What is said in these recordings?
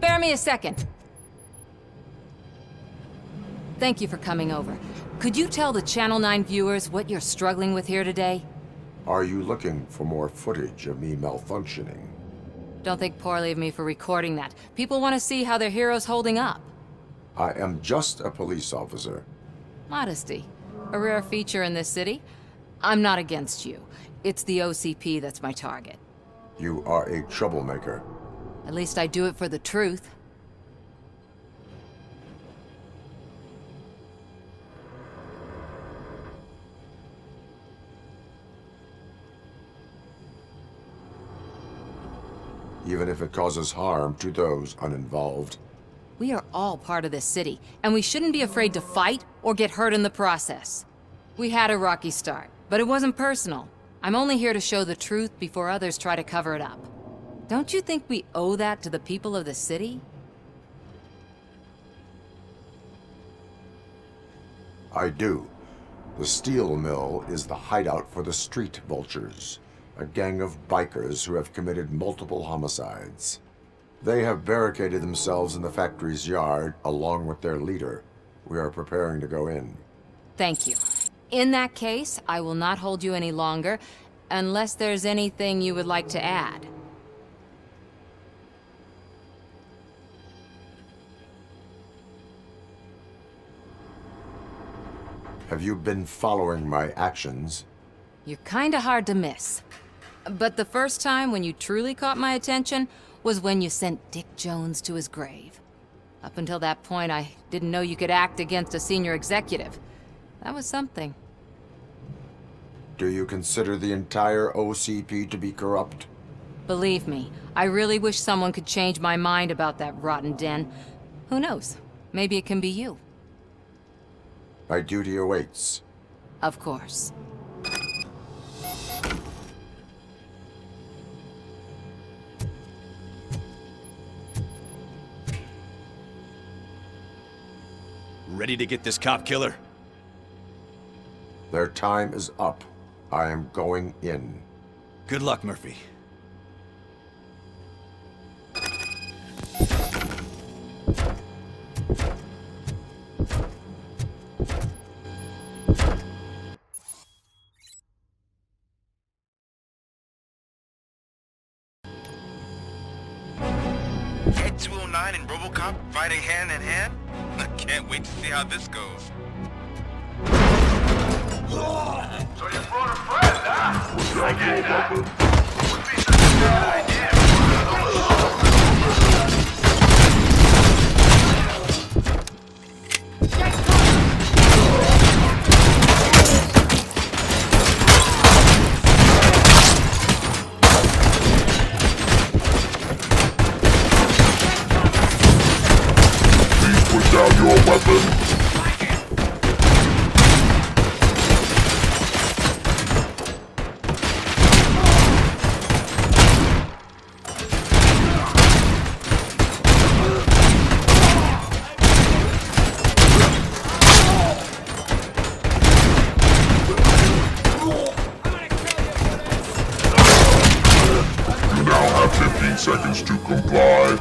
Spare me a second. Thank you for coming over. Could you tell the Channel 9 viewers what you're struggling with here today? Are you looking for more footage of me malfunctioning? Don't think poorly of me for recording that. People want to see how their hero's holding up. I am just a police officer. Modesty. A rare feature in this city. I'm not against you. It's the OCP that's my target. You are a troublemaker. At least I do it for the truth. Even if it causes harm to those uninvolved. We are all part of this city, and we shouldn't be afraid to fight or get hurt in the process. We had a rocky start, but it wasn't personal. I'm only here to show the truth before others try to cover it up. Don't you think we owe that to the people of the city? I do. The steel mill is the hideout for the street vultures, a gang of bikers who have committed multiple homicides. They have barricaded themselves in the factory's yard, along with their leader. We are preparing to go in. Thank you. In that case, I will not hold you any longer, unless there's anything you would like to add. Have you been following my actions? You're kinda hard to miss. But the first time when you truly caught my attention was when you sent Dick Jones to his grave. Up until that point, I didn't know you could act against a senior executive. That was something. Do you consider the entire OCP to be corrupt? Believe me, I really wish someone could change my mind about that rotten den. Who knows? Maybe it can be you. My duty awaits. Of course. Ready to get this cop killer? Their time is up. I am going in. Good luck, Murphy. Ed 209 and Robocop fighting hand in hand? I can't wait to see how this goes. So you brought a friend, huh? I get that. Would be such a good idea. Please put down your weapon. You now have 15 seconds to comply.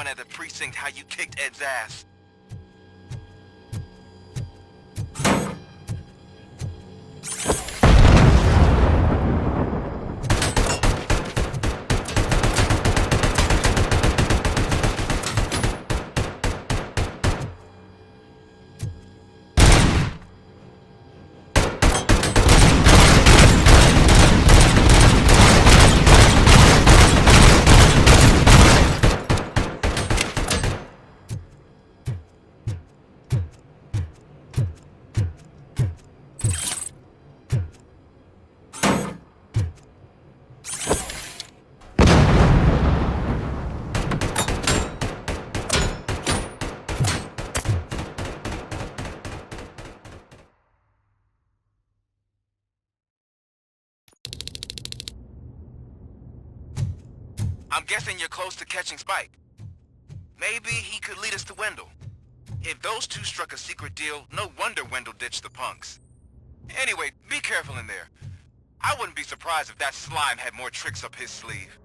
everyone at the precinct how you kicked Ed's ass. I'm guessing you're close to catching Spike. Maybe he could lead us to Wendell. If those two struck a secret deal, no wonder Wendell ditched the punks. Anyway, be careful in there. I wouldn't be surprised if that slime had more tricks up his sleeve.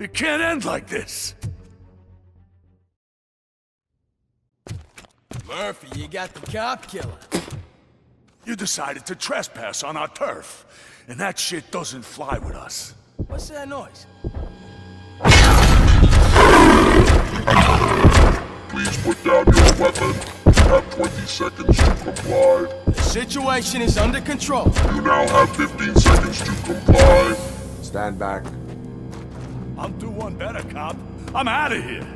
It can't end like this! Murphy, you got the cop killer. You decided to trespass on our turf, and that shit doesn't fly with us. What's that noise? Please put down your weapon. You have 20 seconds to comply. The situation is under control. You now have 15 seconds to comply. Stand back. I'll do one better, cop. I'm out of here.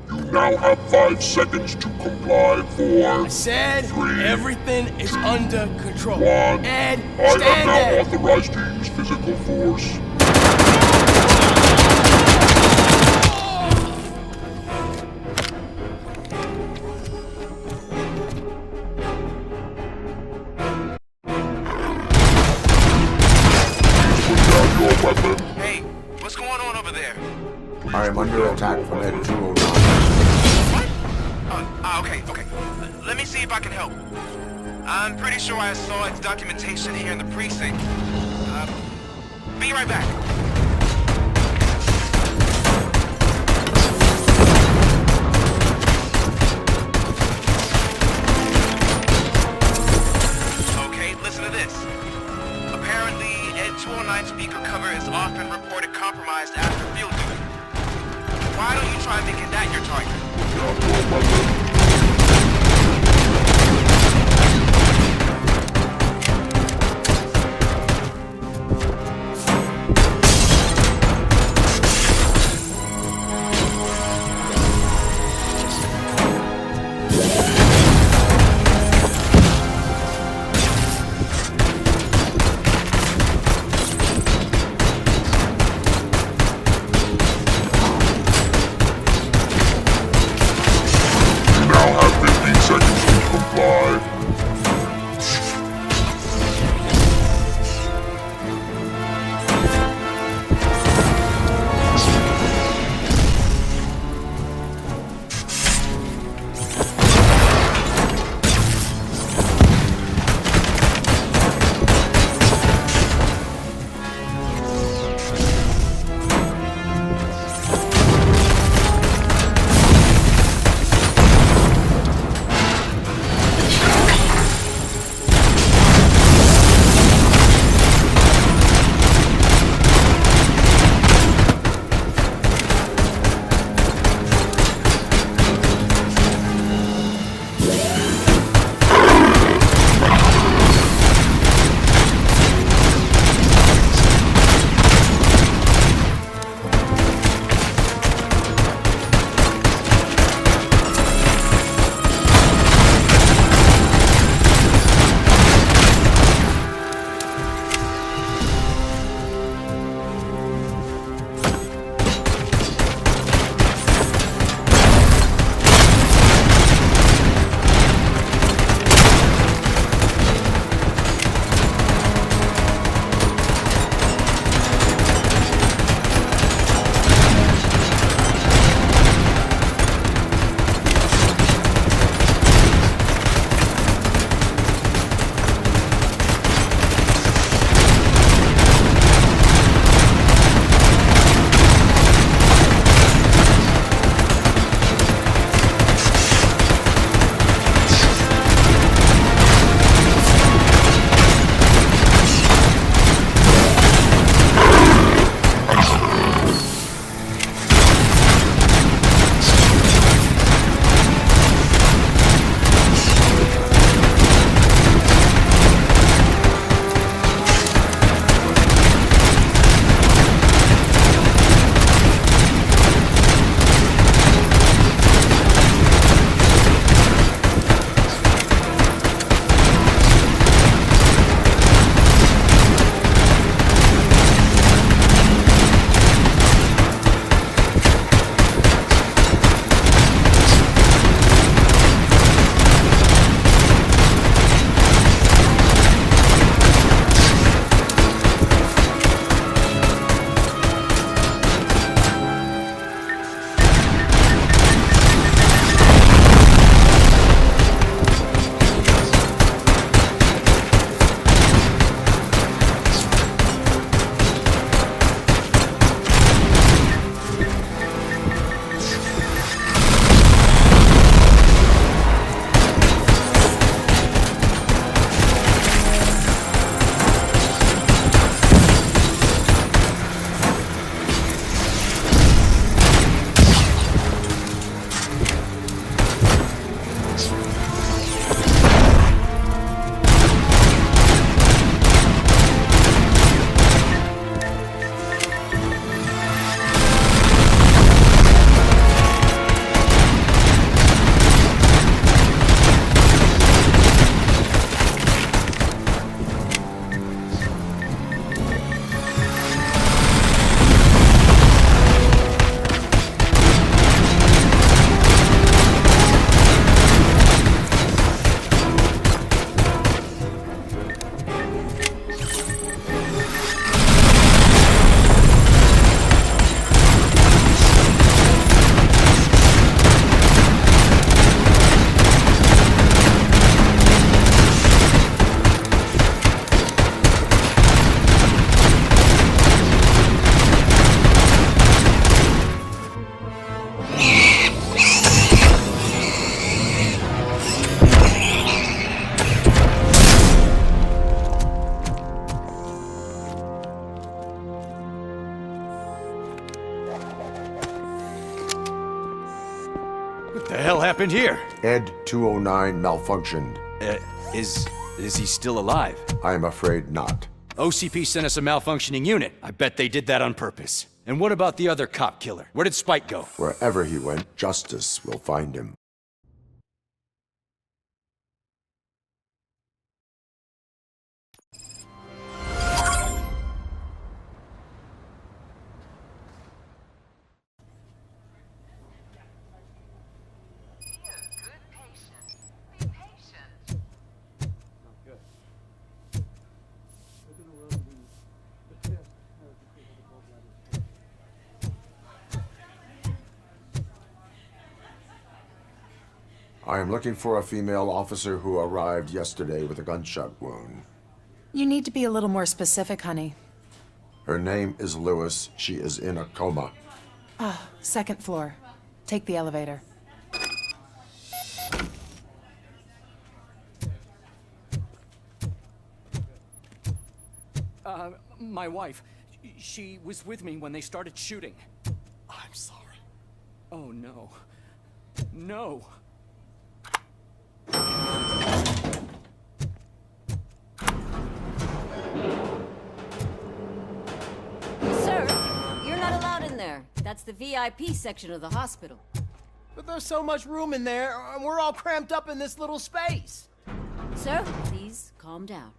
You now have 5 seconds to comply. 4, I said 3, everything is under control. 1. Ed, I stand am now there. authorized to use physical force. Hey, what's going on over there? I am under attack from Ed 209. What? Okay. Let me see if I can help. I'm pretty sure I saw its documentation here in the precinct. Be right back. Okay, listen to this. Apparently, Ed 209 speaker cover is often reported compromised after field duty. Why don't you try making that your target? What the hell happened here? Ed 209 malfunctioned. Is he still alive? I am afraid not. OCP sent us a malfunctioning unit. I bet they did that on purpose. And what about the other cop killer? Where did Spike go? Wherever he went, justice will find him. I am looking for a female officer who arrived yesterday with a gunshot wound. You need to be a little more specific, honey. Her name is Lewis. She is in a coma. Second floor. Take the elevator. My wife. She was with me when they started shooting. I'm sorry. Oh, no. No. Sir, you're not allowed in there. That's the VIP section of the hospital. But there's so much room in there, and we're all cramped up in this little space. Sir, please calm down.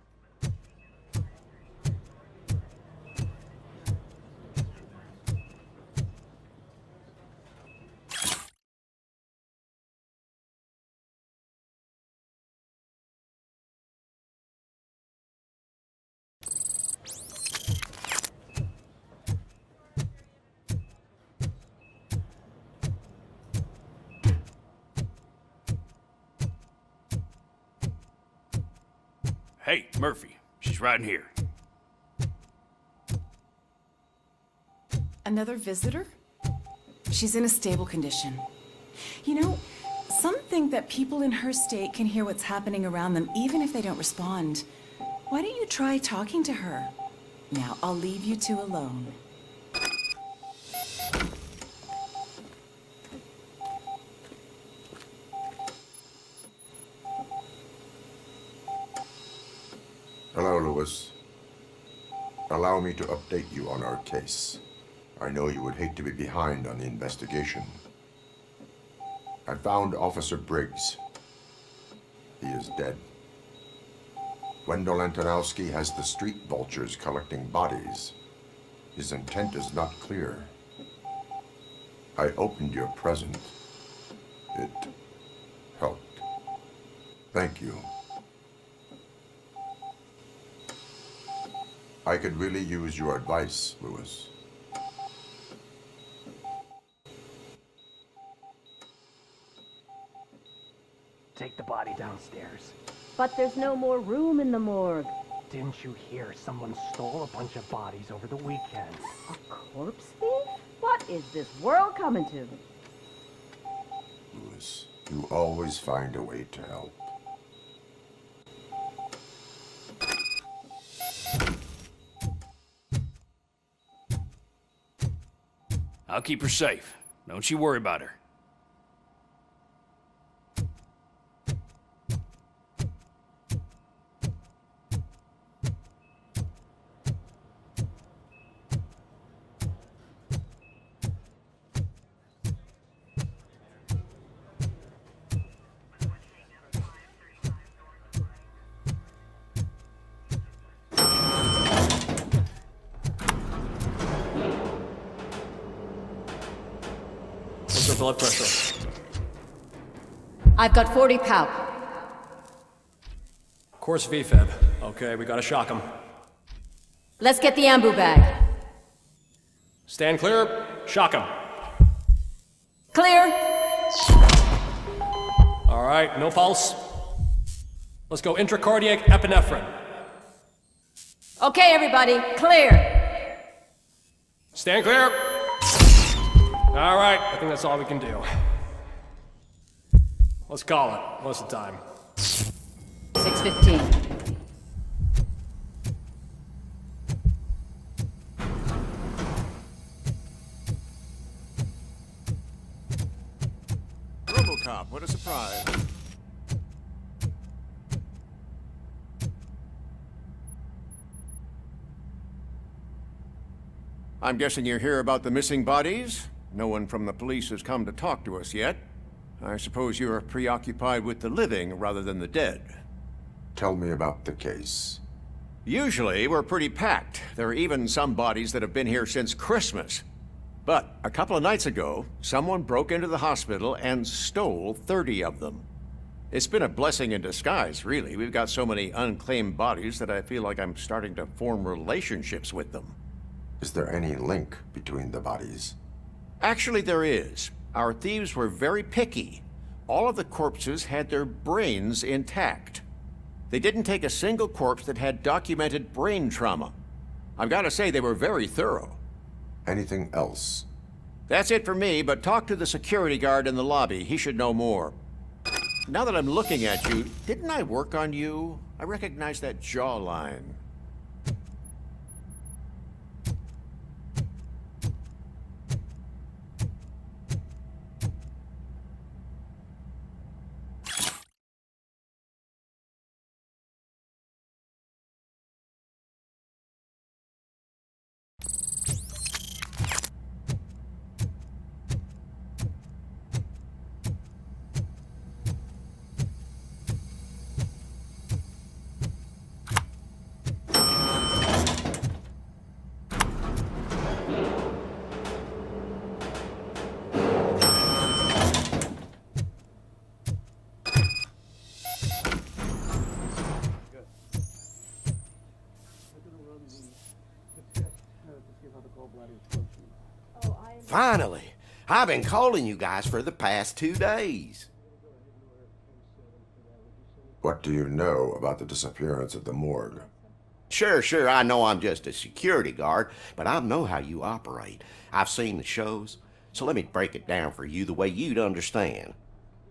Hey, Murphy. She's right in here. Another visitor? She's in a stable condition. You know, some think that people in her state can hear what's happening around them even if they don't respond. Why don't you try talking to her? Now, I'll leave you two alone. Hello, Lewis. Allow me to update you on our case. I know you would hate to be behind on the investigation. I found Officer Briggs. He is dead. Wendell Antonowski has the street vultures collecting bodies. His intent is not clear. I opened your present. It helped. Thank you. I could really use your advice, Lewis. Take the body downstairs. But there's no more room in the morgue. Didn't you hear someone stole a bunch of bodies over the weekend? A corpse thief? What is this world coming to? Lewis, you always find a way to help. I'll keep her safe. Don't you worry about her. What's her blood pressure? I've got 40 pow. Course VFib. Okay, we gotta shock him. Let's get the ambu bag. Stand clear. Shock him. Clear. All right, no pulse. Let's go intracardiac epinephrine. Okay, everybody, clear. Stand clear. All right, I think that's all we can do. Let's call it. What's the time? 6:15. Robocop. Robocop. What a surprise. I'm guessing you're here about the missing bodies? No one from the police has come to talk to us yet. I suppose you're preoccupied with the living rather than the dead. Tell me about the case. Usually, we're pretty packed. There are even some bodies that have been here since Christmas. But a couple of nights ago, someone broke into the hospital and stole 30 of them. It's been a blessing in disguise, really. We've got so many unclaimed bodies that I feel like I'm starting to form relationships with them. Is there any link between the bodies? Actually, there is. Our thieves were very picky. All of the corpses had their brains intact. They didn't take a single corpse that had documented brain trauma. I've got to say, they were very thorough. Anything else? That's it for me, but talk to the security guard in the lobby. He should know more. Now that I'm looking at you, didn't I work on you? I recognize that jawline. Finally! I've been calling you guys for the past 2 days. What do you know about the disappearance at the morgue? Sure, I know I'm just a security guard, but I know how you operate. I've seen the shows, so let me break it down for you the way you'd understand.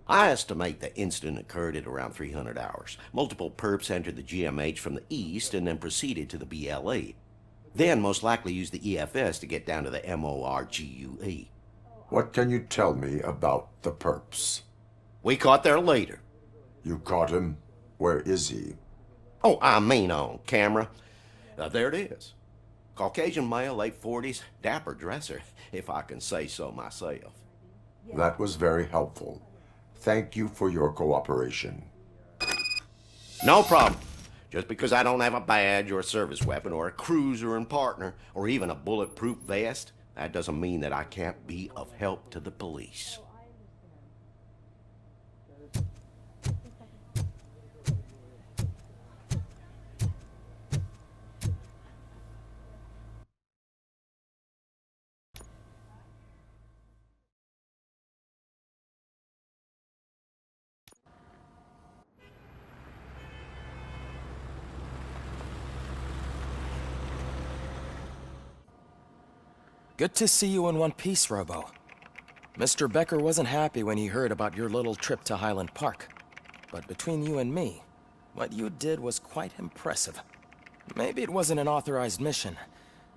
I estimate the incident occurred at around 300 hours. Multiple perps entered the GMH from the east and then proceeded to the BLE. Then most likely used the EFS to get down to the MORGUE. What can you tell me about the perps? We caught their leader. You caught him? Where is he? Oh, I mean on camera. There it is. Caucasian male, late 40s, dapper dresser, if I can say so myself. That was very helpful. Thank you for your cooperation. No problem. Just because I don't have a badge or a service weapon or a cruiser and partner or even a bulletproof vest, that doesn't mean that I can't be of help to the police. Good to see you in one piece, Robo. Mr. Becker wasn't happy when he heard about your little trip to Highland Park. But between you and me, what you did was quite impressive. Maybe it wasn't an authorized mission,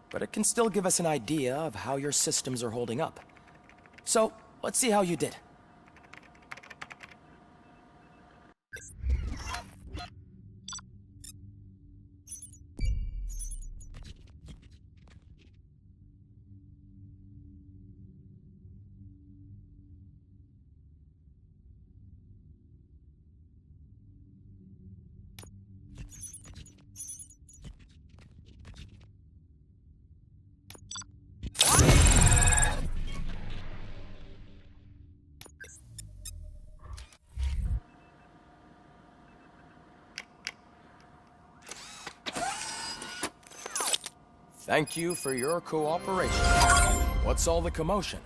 but it can still give us an idea of how your systems are holding up. So, let's see how you did. Thank you for your cooperation. What's all the commotion?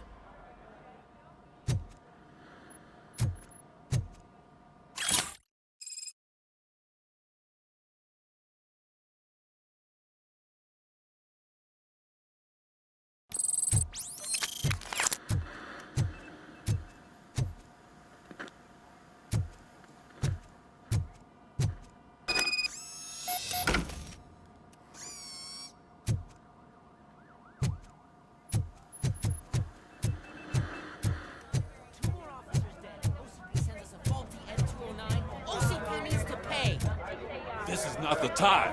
Not the time.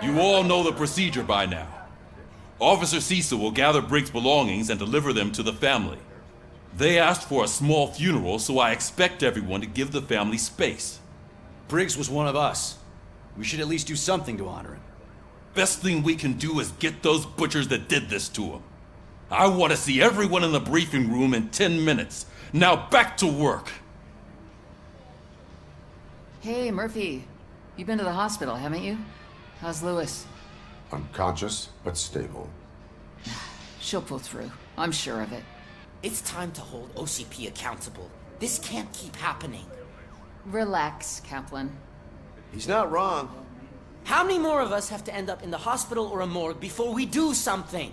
You all know the procedure by now. Officer Cecil will gather Briggs' belongings and deliver them to the family. They asked for a small funeral, so I expect everyone to give the family space. Briggs was one of us. We should at least do something to honor him. Best thing we can do is get those butchers that did this to him. I want to see everyone in the briefing room in 10 minutes. Now back to work. Hey, Murphy. You've been to the hospital, haven't you? How's Lewis? Unconscious, but stable. She'll pull through. I'm sure of it. It's time to hold OCP accountable. This can't keep happening. Relax, Kaplan. He's not wrong. How many more of us have to end up in the hospital or a morgue before we do something?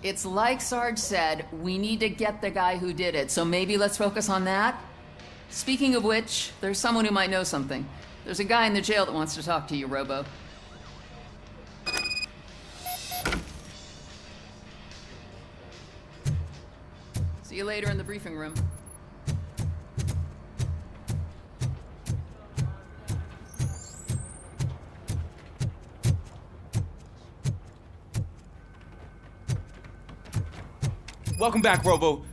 It's like Sarge said, we need to get the guy who did it, so maybe let's focus on that? Speaking of which, there's someone who might know something. There's a guy in the jail that wants to talk to you, Robo. See you later in the briefing room. Welcome back, Robo.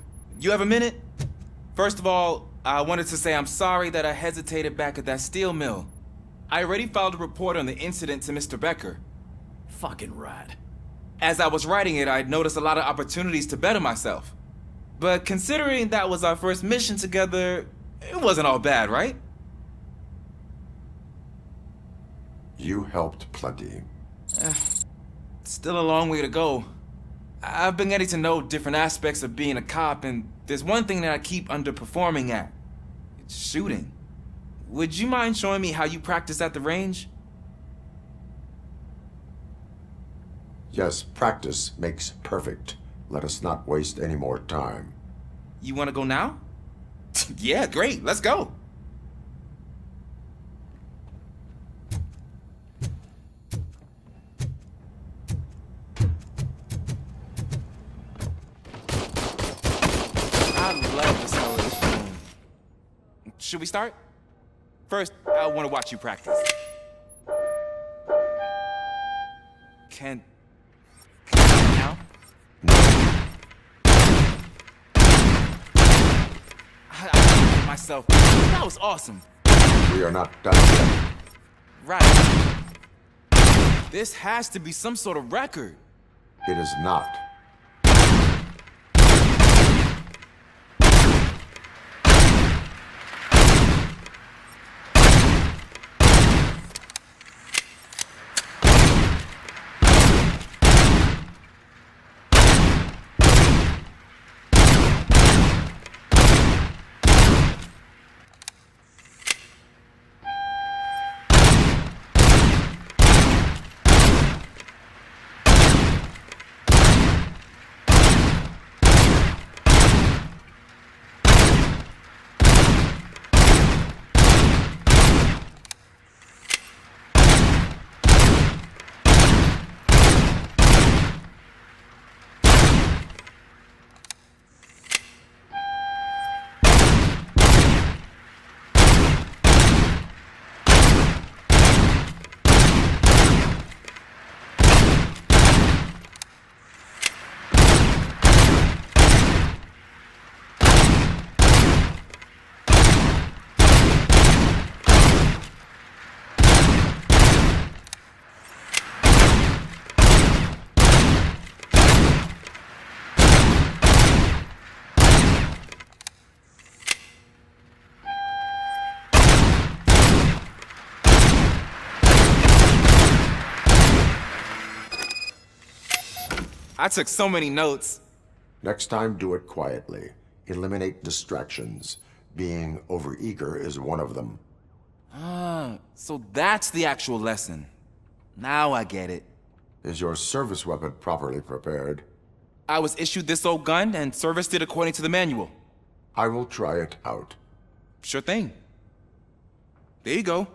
You have a minute? First of all, I wanted to say I'm sorry that I hesitated back at that steel mill. I already filed a report on the incident to Mr. Becker. Fucking rad. As I was writing it, I'd noticed a lot of opportunities to better myself. But considering that was our first mission together, it wasn't all bad, right? You helped plenty. Still a long way to go. I've been getting to know different aspects of being a cop, and there's one thing that I keep underperforming at. It's shooting. Would you mind showing me how you practice at the range? Yes, practice makes perfect. Let us not waste any more time. You want to go now? Yeah, great. Let's go. I love the smell of this room. Should we start? First, I want to watch you practice. Can now? I myself. That was awesome. We are not done yet. Right. This has to be some sort of record. It is not. I took so many notes. Next time, do it quietly. Eliminate distractions. Being overeager is one of them. Ah, so that's the actual lesson. Now I get it. Is your service weapon properly prepared? I was issued this old gun and serviced it according to the manual. I will try it out. Sure thing. There you go.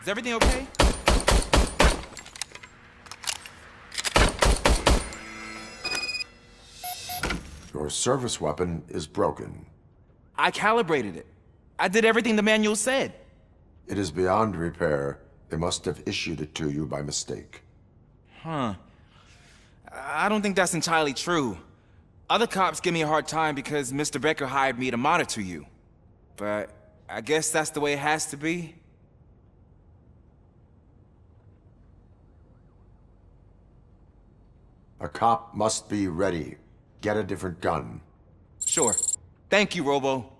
Is everything okay? Your service weapon is broken. I calibrated it. I did everything the manual said. It is beyond repair. They must have issued it to you by mistake. Huh. I don't think that's entirely true. Other cops give me a hard time because Mr. Becker hired me to monitor you. But I guess that's the way it has to be. A cop must be ready. Get a different gun. Sure. Thank you, Robo.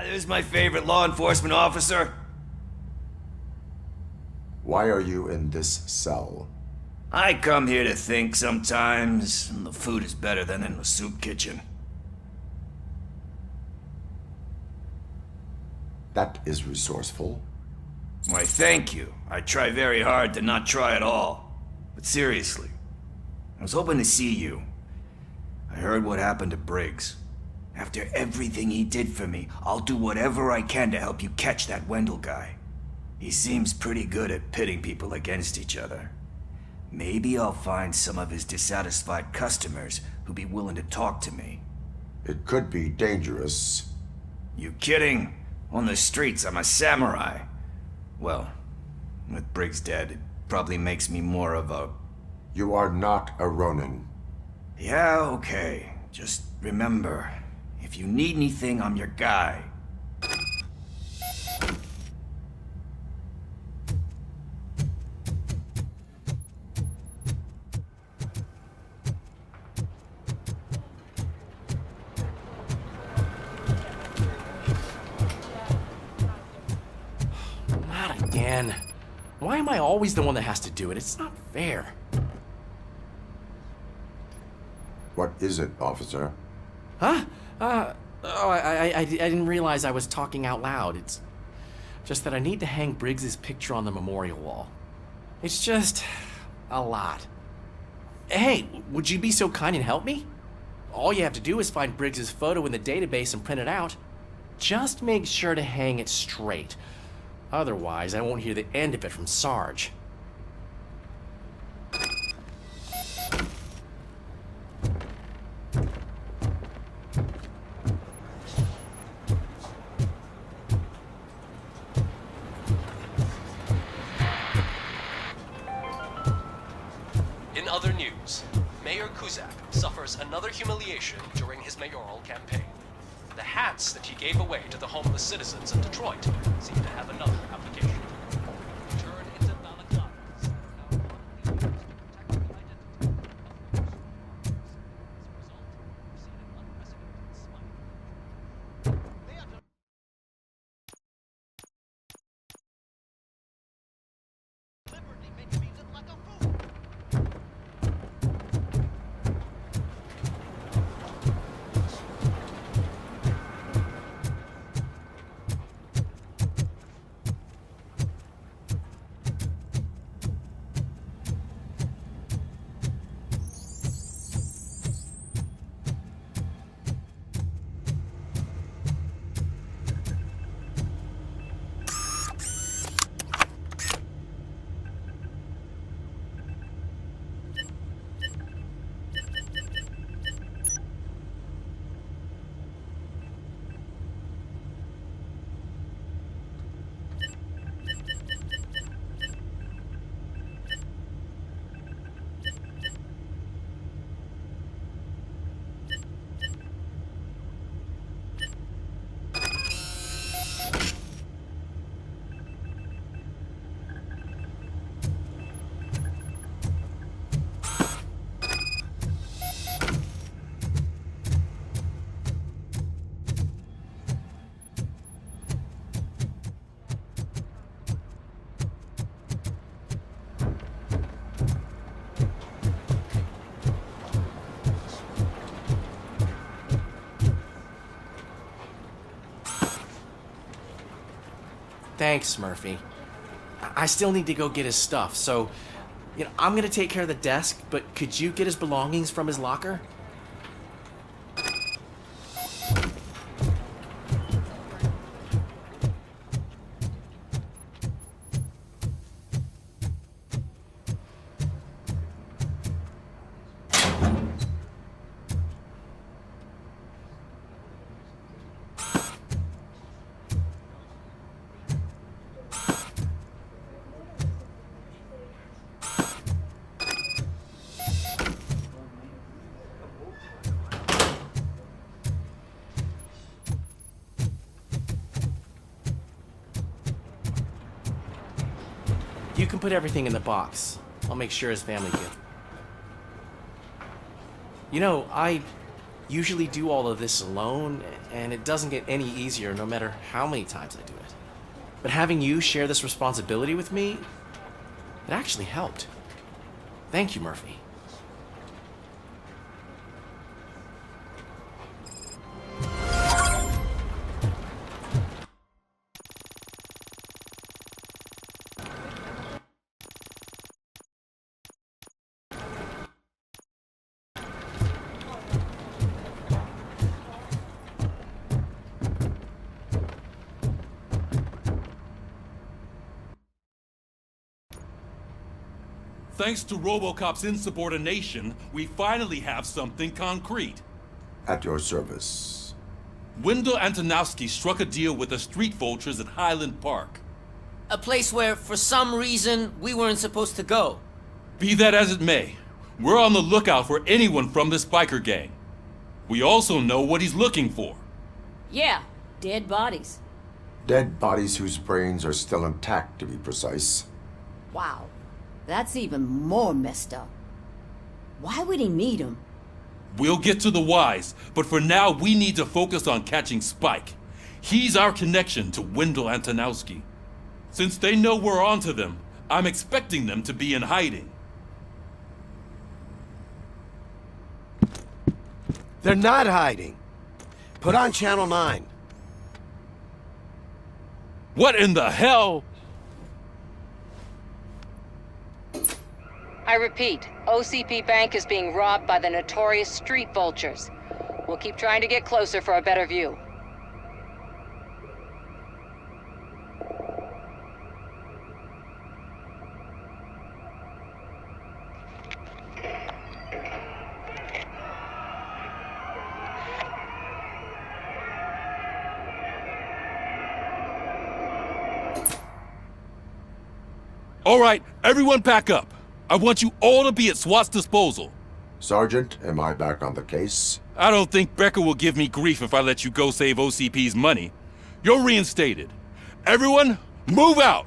There's my favorite law enforcement officer. Why are you in this cell? I come here to think sometimes, and the food is better than in the soup kitchen. That is resourceful. Why, thank you. I try very hard to not try at all. But seriously, I was hoping to see you. I heard what happened to Briggs. After everything he did for me, I'll do whatever I can to help you catch that Wendell guy. He seems pretty good at pitting people against each other. Maybe I'll find some of his dissatisfied customers who'd be willing to talk to me. It could be dangerous. You kidding? On the streets, I'm a samurai. Well, with Briggs dead, it probably makes me more of a... You are not a Ronin. Yeah, okay. Just remember, if you need anything, I'm your guy. Not again. Why am I always the one that has to do it? It's not fair. What is it, officer? Huh? I didn't realize I was talking out loud. It's just that I need to hang Briggs's picture on the memorial wall. It's just a lot. Hey, would you be so kind and help me? All you have to do is find Briggs's photo in the database and print it out. Just make sure to hang it straight. Otherwise, I won't hear the end of it from Sarge. In other news, Mayor Kuzak suffers another humiliation during his mayoral campaign. The hats that he gave away to the homeless citizens of Detroit seem to have another application. Turn into balaclavas. Thanks, Murphy. I still need to go get his stuff, so, I'm gonna take care of the desk, but could you get his belongings from his locker? You can put everything in the box. I'll make sure his family gets it. I usually do all of this alone, and it doesn't get any easier no matter how many times I do it. But having you share this responsibility with me, it actually helped. Thank you, Murphy. Thanks to Robocop's insubordination, we finally have something concrete. At your service. Wendell Antonowski struck a deal with the street vultures at Highland Park. A place where, for some reason, we weren't supposed to go. Be that as it may, we're on the lookout for anyone from this biker gang. We also know what he's looking for. Yeah, dead bodies. Dead bodies whose brains are still intact, to be precise. Wow, that's even more messed up. Why would he need them? We'll get to the whys, but for now we need to focus on catching Spike. He's our connection to Wendell Antonowski. Since they know we're onto them, I'm expecting them to be in hiding. They're not hiding. Put on Channel 9. What in the hell? I repeat, OCP Bank is being robbed by the notorious street vultures. We'll keep trying to get closer for a better view. All right, everyone pack up. I want you all to be at SWAT's disposal. Sergeant, am I back on the case? I don't think Becker will give me grief if I let you go save OCP's money. You're reinstated. Everyone, move out!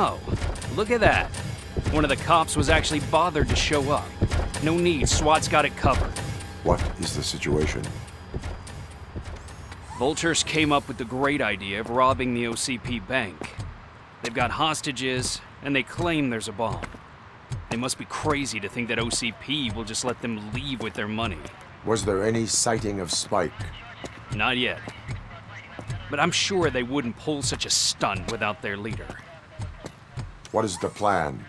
Oh, look at that. One of the cops was actually bothered to show up. No need, SWAT's got it covered. What is the situation? Vultures came up with the great idea of robbing the OCP bank. They've got hostages, and they claim there's a bomb. They must be crazy to think that OCP will just let them leave with their money. Was there any sighting of Spike? Not yet. But I'm sure they wouldn't pull such a stunt without their leader. What is the plan?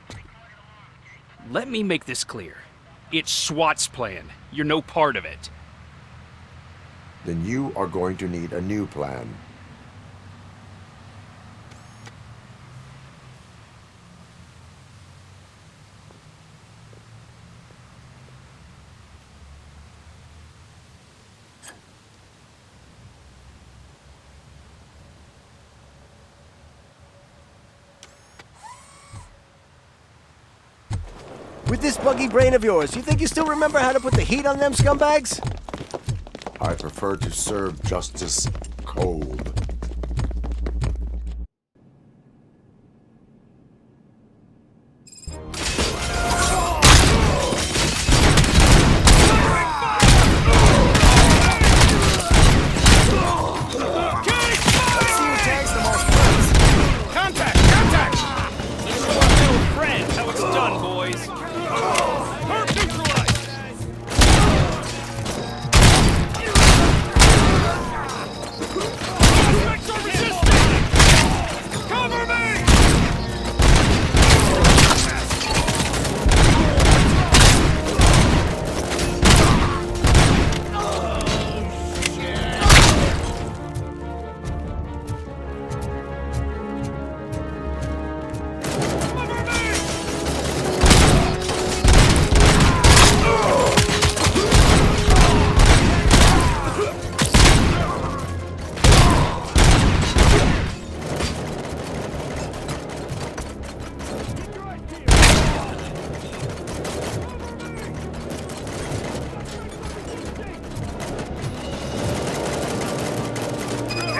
Let me make this clear. It's SWAT's plan. You're no part of it. Then you are going to need a new plan. With this buggy brain of yours, you think you still remember how to put the heat on them scumbags? I prefer to serve justice cold.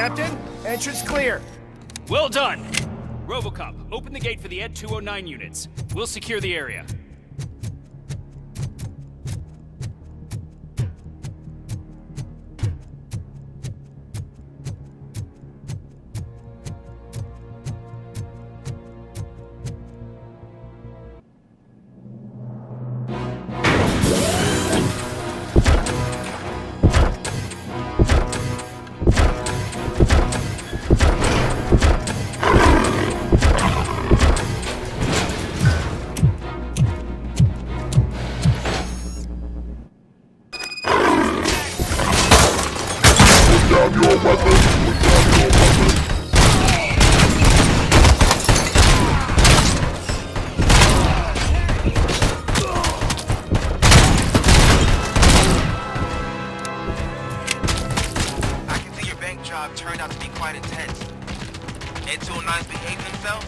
Captain, entrance clear. Well done! Robocop, open the gate for the Ed 209 units. We'll secure the area. Turned out to be quite intense. Ed 209's behaving themselves?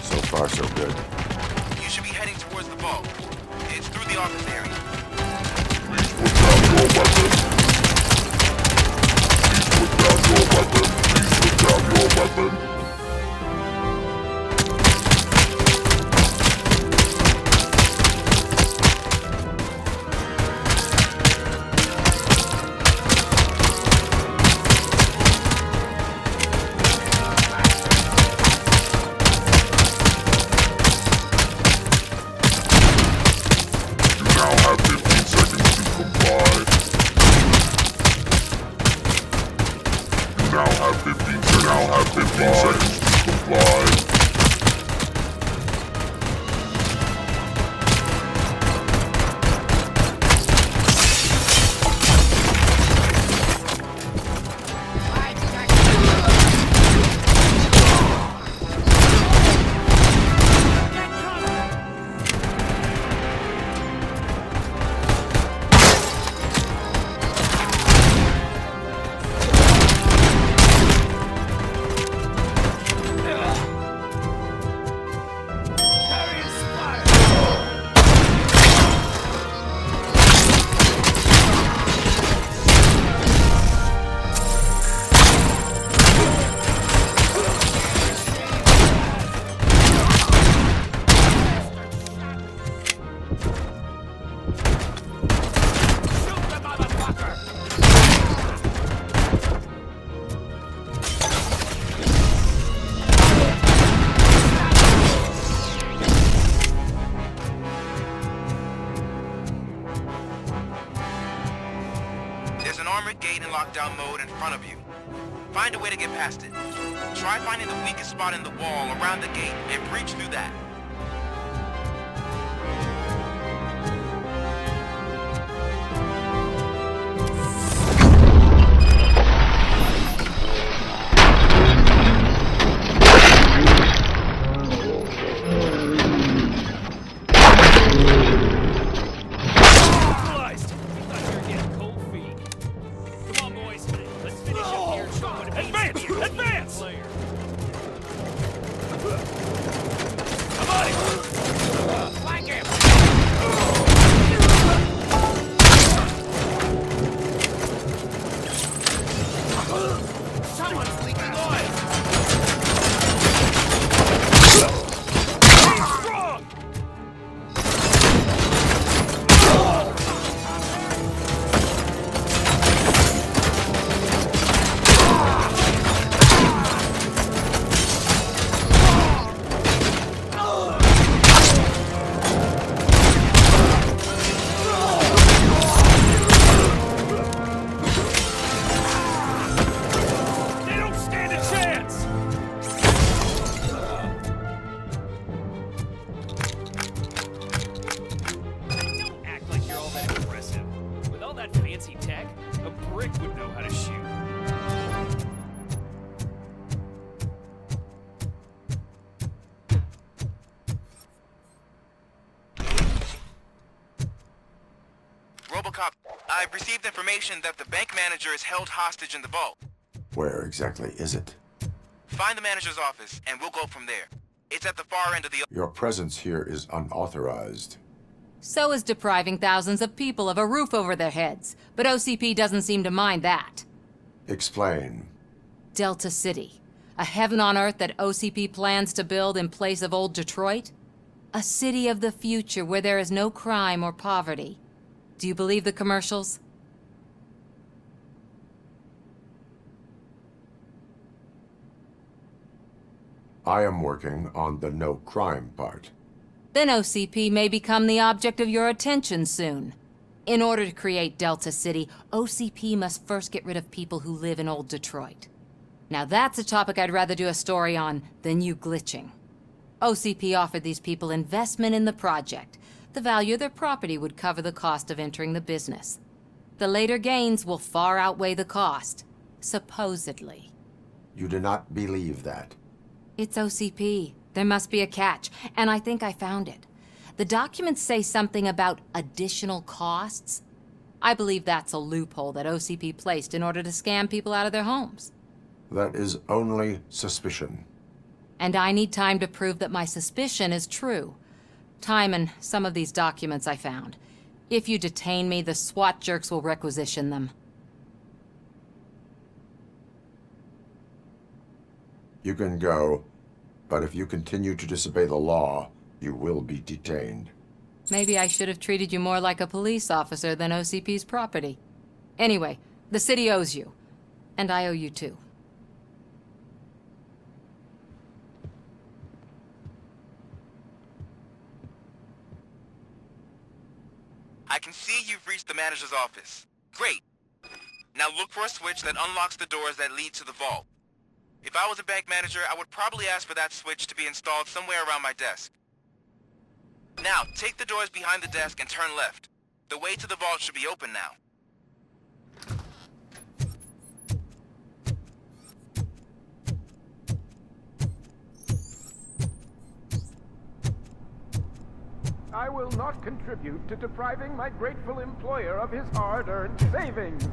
So far, so good. You should be heading towards the vault. It's through the office area. Please put down your weapon. Please put down your weapon. Please put down your weapon. There's an armored gate in lockdown mode in front of you. Find a way to get past it. Try finding the weakest spot in the wall around the gate and breach through that. Advance! Advance! Come I've received information that the bank manager is held hostage in the vault. Where exactly is it? Find the manager's office, and we'll go from there. It's at the far end of the... Your presence here is unauthorized. So is depriving thousands of people of a roof over their heads. But OCP doesn't seem to mind that. Explain. Delta City. A heaven on earth that OCP plans to build in place of old Detroit? A city of the future where there is no crime or poverty. Do you believe the commercials? I am working on the no crime part. Then OCP may become the object of your attention soon. In order to create Delta City, OCP must first get rid of people who live in old Detroit. Now that's a topic I'd rather do a story on than you glitching. OCP offered these people investment in the project. The value of their property would cover the cost of entering the business. The later gains will far outweigh the cost, supposedly. You do not believe that? It's OCP. There must be a catch, and I think I found it. The documents say something about additional costs. I believe that's a loophole that OCP placed in order to scam people out of their homes. That is only suspicion. And I need time to prove that my suspicion is true. Time and some of these documents I found. If you detain me, the SWAT jerks will requisition them. You can go, but if you continue to disobey the law, you will be detained. Maybe I should have treated you more like a police officer than OCP's property. Anyway, the city owes you. And I owe you too. I can see you've reached the manager's office. Great. Now look for a switch that unlocks the doors that lead to the vault. If I was a bank manager, I would probably ask for that switch to be installed somewhere around my desk. Now, take the doors behind the desk and turn left. The way to the vault should be open now. I will not contribute to depriving my grateful employer of his hard-earned savings.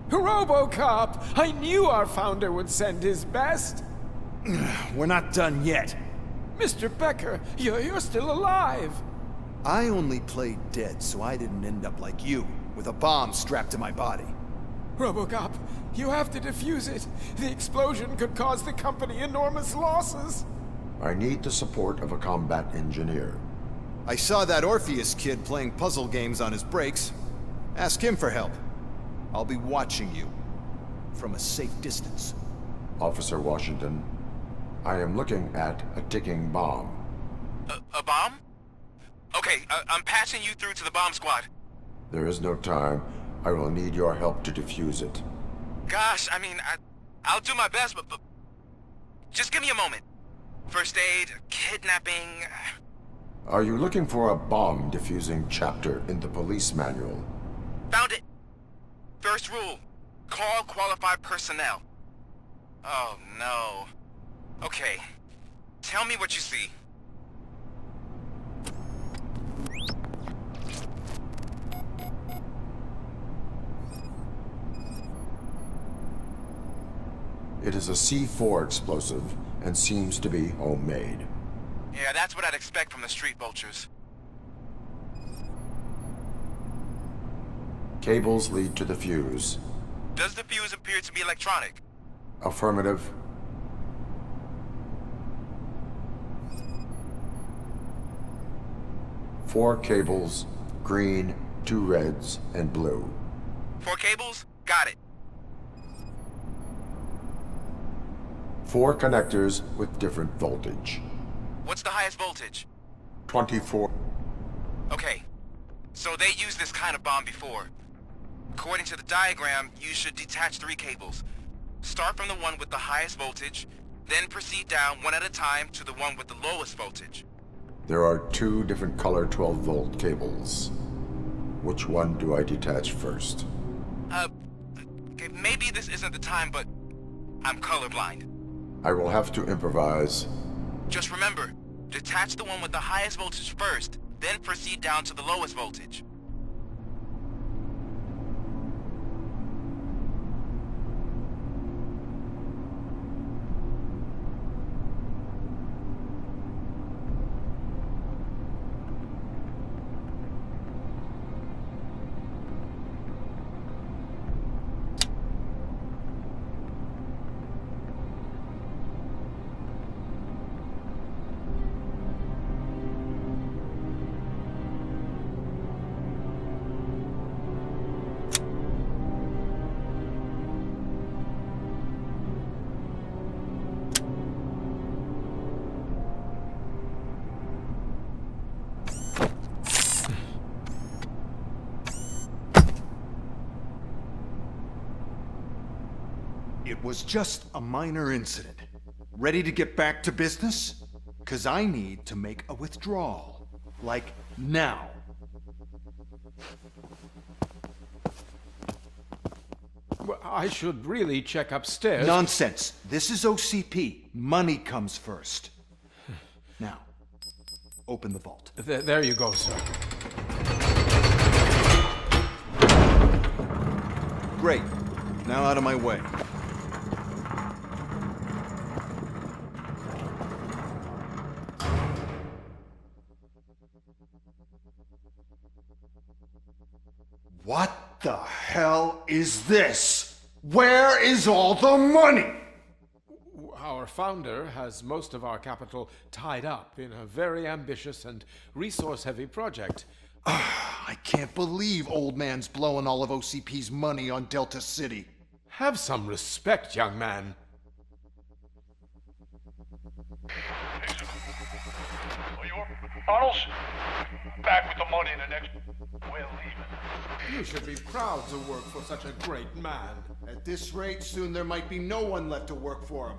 Robocop! I knew our founder would send his best! We're not done yet. Mr. Becker, you're still alive! I only played dead so I didn't end up like you, with a bomb strapped to my body. Robocop, you have to defuse it. The explosion could cause the company enormous losses. I need the support of a combat engineer. I saw that Orpheus kid playing puzzle games on his breaks. Ask him for help. I'll be watching you. From a safe distance. Officer Washington, I am looking at a ticking bomb. A bomb? Okay, I'm passing you through to the bomb squad. There is no time. I will need your help to defuse it. Gosh, I mean, I'll do my best, but just give me a moment. First aid, kidnapping... Are you looking for a bomb defusing chapter in the police manual? Found it. First rule, call qualified personnel. Oh, no. Okay, tell me what you see. It is a C4 explosive and seems to be homemade. Yeah, that's what I'd expect from the street vultures. Cables lead to the fuse. Does the fuse appear to be electronic? Affirmative. Four cables, green, 2 reds, and blue. 4 cables? Got it. 4 connectors with different voltage. What's the highest voltage? 24. Okay, so they used this kind of bomb before. According to the diagram, you should detach 3 cables. Start from the one with the highest voltage, then proceed down one at a time to the one with the lowest voltage. There are 2 different color 12-volt cables. Which one do I detach first? Okay, maybe this isn't the time, but I'm colorblind. I will have to improvise. Just remember, detach the one with the highest voltage first, then proceed down to the lowest voltage. It was just a minor incident. Ready to get back to business? 'Cause I need to make a withdrawal. Like, now. Well, I should really check upstairs. Nonsense. This is OCP. Money comes first. Now, open the vault. There you go, sir. Great. Now out of my way. What the hell is this? Where is all the money? Our founder has most of our capital tied up in a very ambitious and resource-heavy project. I can't believe old man's blowing all of OCP's money on Delta City. Have some respect, young man. Arnold's back with the money in the next... We're leaving. You should be proud to work for such a great man. At this rate, soon there might be no one left to work for him.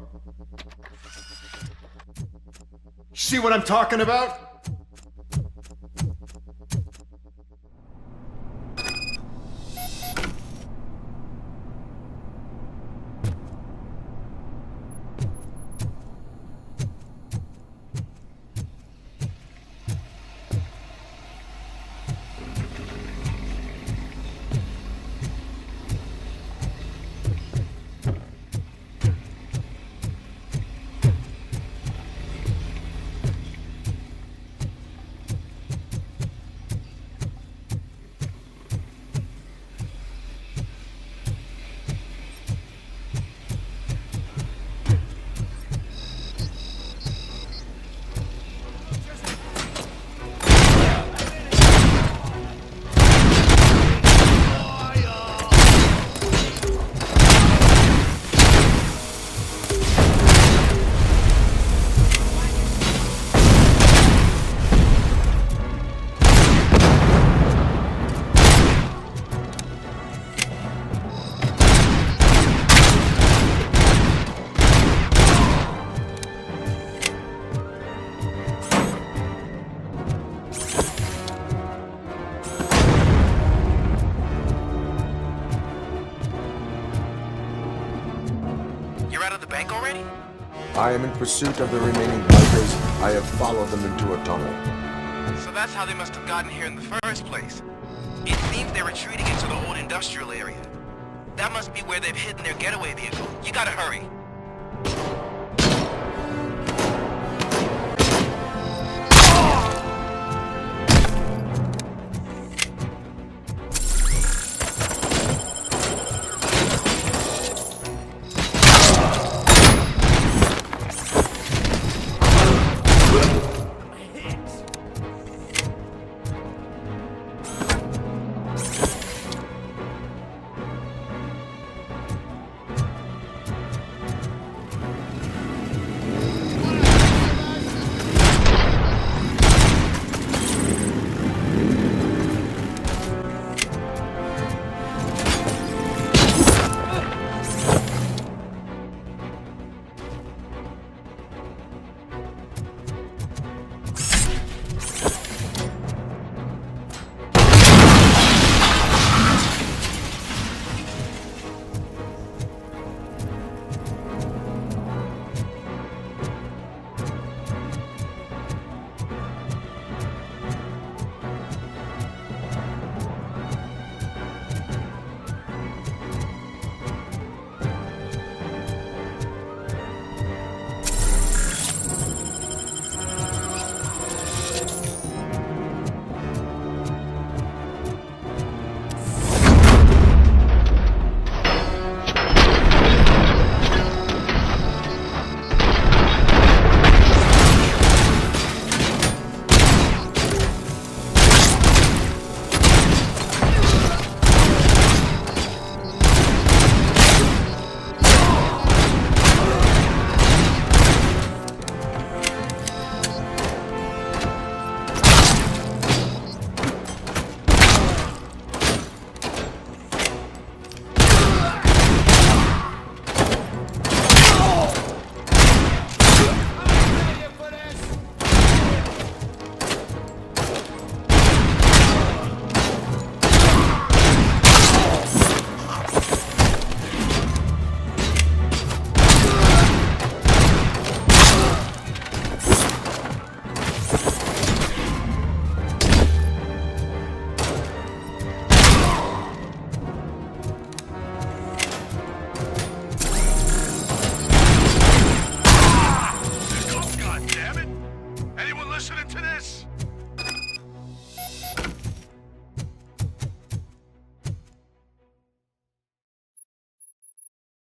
See what I'm talking about? I am in pursuit of the remaining bikers. I have followed them into a tunnel. So that's how they must have gotten here in the first place. It seems they're retreating into the old industrial area. That must be where they've hidden their getaway vehicle. You gotta hurry.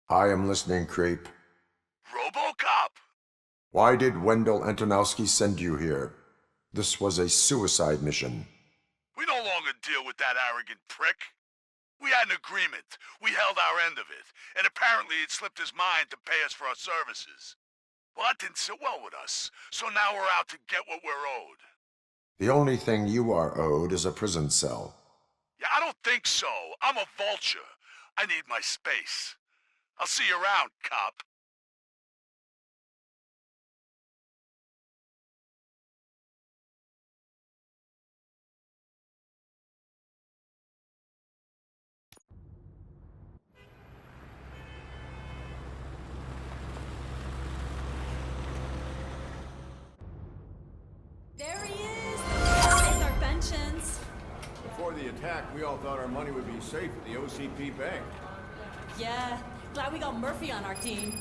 I am listening, creep. Robocop! Why did Wendell Antonowski send you here? This was a suicide mission. We no longer deal with that arrogant prick. We had an agreement. We held our end of it. And apparently it slipped his mind to pay us for our services. Well, that didn't sit well with us. So now we're out to get what we're owed. The only thing you are owed is a prison cell. Yeah, I don't think so. I'm a vulture. I need my space. I'll see you around, cop. There he is! It's our pensions. Before the attack, we all thought our money would be safe at the OCP bank. Yeah, glad we got Murphy on our team.